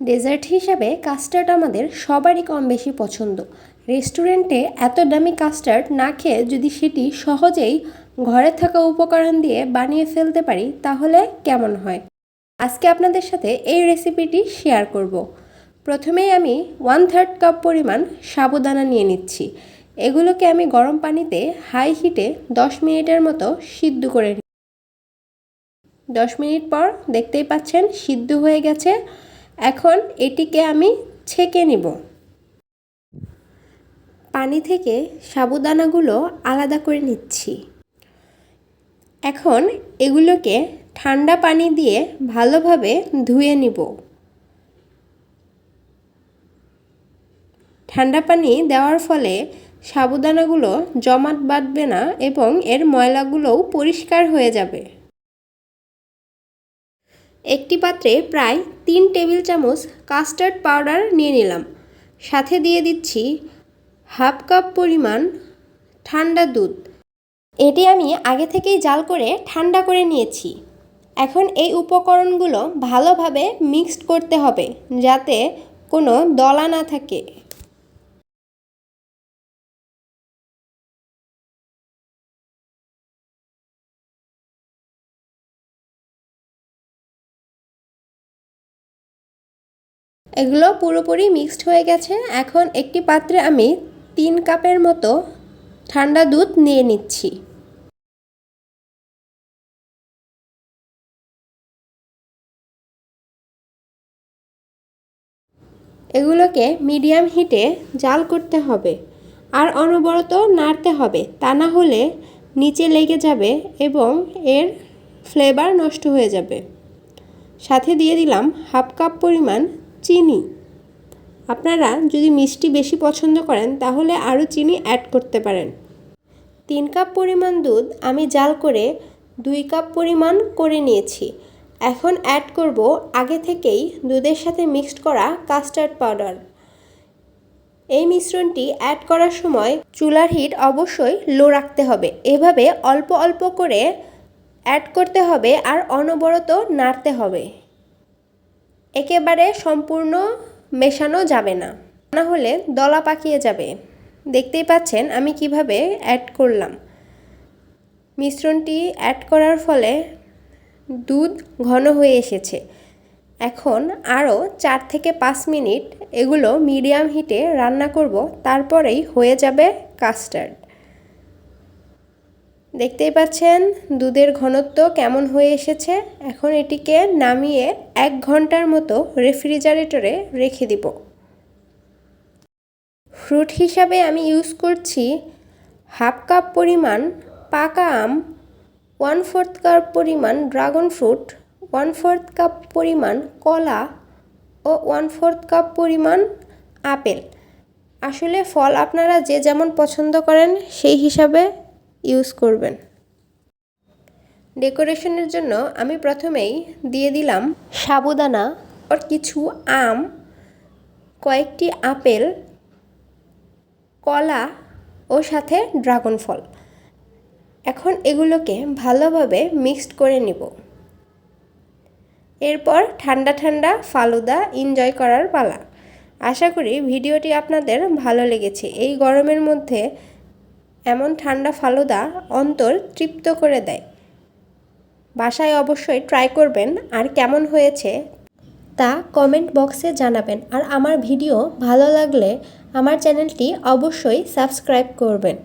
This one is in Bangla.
ডেজার্ট হিসাবে কাস্টার্ড আমাদের সবারই কম বেশি পছন্দ। রেস্টুরেন্টে এত দামি কাস্টার্ড না খেয়ে যদি সেটি সহজেই ঘরে থাকা উপকরণ দিয়ে বানিয়ে ফেলতে পারি তাহলে কেমন হয়। আজকে আপনাদের সাথে এই রেসিপিটি শেয়ার করব। প্রথমেই আমি 1/3 কাপ পরিমাণ সাবুদানা নিয়ে নিচ্ছি। এগুলোকে আমি গরম পানিতে হাই হিটে 10 মিনিটের মতো সিদ্ধ করে নিই। 10 মিনিট পর দেখতেই পাচ্ছেন সিদ্ধ হয়ে গেছে। এখন এটিকে আমি ছেঁকে নিব। পানি থেকে সাবুদানাগুলো আলাদা করে নিচ্ছি। এখন এগুলোকে ঠান্ডা পানি দিয়ে ভালোভাবে ধুয়ে নিব। ঠান্ডা পানি দেওয়ার ফলে সাবুদানাগুলো জমাট বাঁধবে না এবং এর ময়লাগুলোও পরিষ্কার হয়ে যাবে। একটি পাত্রে প্রায় 3 টেবিল চামচ কাস্টার্ড পাউডার নিয়ে নিলাম। সাথে দিয়ে দিচ্ছি 1/2 কাপ পরিমাণ ঠান্ডা দুধ। এটি আমি আগে থেকেই জাল করে ঠান্ডা করে নিয়েছি। এখন এই উপকরণগুলো ভালোভাবে মিক্সড করতে হবে যাতে কোনো দলা না থাকে। এগুলো পুরোপুরি মিক্সড হয়ে গেছে। এখন একটি পাত্রে আমি 3 কাপের মতো ঠান্ডা দুধ নিয়ে নিচ্ছি। এগুলোকে মিডিয়াম হিটে জাল করতে হবে আর অনবরত নাড়তে হবে, তা না হলে নিচে লেগে যাবে এবং এর ফ্লেভার নষ্ট হয়ে যাবে। সাথে দিয়ে দিলাম 1/2 কাপ পরিমাণ চিনি। আপনারা যদি মিষ্টি বেশি পছন্দ করেন তাহলে আরও চিনি অ্যাড করতে পারেন। 3 কাপ পরিমাণ দুধ আমি জাল করে 2 কাপ পরিমাণ করে নিয়েছি। এখন অ্যাড করব আগে থেকেই দুধের সাথে মিক্সড করা কাস্টার্ড পাউডার। এই মিশ্রণটি অ্যাড করার সময় চুলার হিট অবশ্যই লো রাখতে হবে। এভাবে অল্প অল্প করে অ্যাড করতে হবে আর অনবরত নাড়তে হবে। একেবারে সম্পূর্ণ মেশানো যাবে না, না হলে দলা পাকিয়ে যাবে। দেখতেই পাচ্ছেন আমি কিভাবে অ্যাড করলাম। মিশ্রণটি অ্যাড করার ফলে দুধ ঘন হয়ে এসেছে। এখন আরও 4 থেকে 5 মিনিট এগুলো মিডিয়াম হিটে রান্না করব, তারপরেই হয়ে যাবে কাস্টার্ড। দেখতেই পাচ্ছেন দুধের ঘনত্ব কেমন হয়ে এসেছে। এখন এটিকে নামিয়ে 1 ঘন্টার মতো রেফ্রিজারেটরে রেখে দিব। ফ্রুট হিসাবে আমি ইউজ করছি 1/2 কাপ পরিমাণ পাকা আম, 1/4 কাপ পরিমাণ ড্রাগন ফ্রুট, 1/4 কাপ পরিমাণ কলা ও 1/4 কাপ পরিমাণ আপেল। আসলে ফল আপনারা যে যেমন পছন্দ করেন সেই হিসাবে ইউজ করবেন। ডেকোরেশনের জন্য আমি প্রথমেই দিয়ে দিলাম সাবুদানা আর কিছু আম, কয়েকটি আপেল, কলা ও সাথে ড্রাগন ফল। এখন এগুলোকে ভালোভাবে মিক্সড করে নিব। এরপর ঠান্ডা ঠান্ডা ফালুদা এনজয় করার পালা। আশা করি ভিডিওটি আপনাদের ভালো লেগেছে। এই গরমের মধ্যে এমন ঠান্ডা ফালুদা অন্তর তৃপ্ত করে দেয়। বাসায় অবশ্যই ট্রাই করবেন আর কেমন হয়েছে তা কমেন্ট বক্সে জানাবেন। আর আমার ভিডিও ভালো লাগলে আমার চ্যানেলটি অবশ্যই সাবস্ক্রাইব করবেন।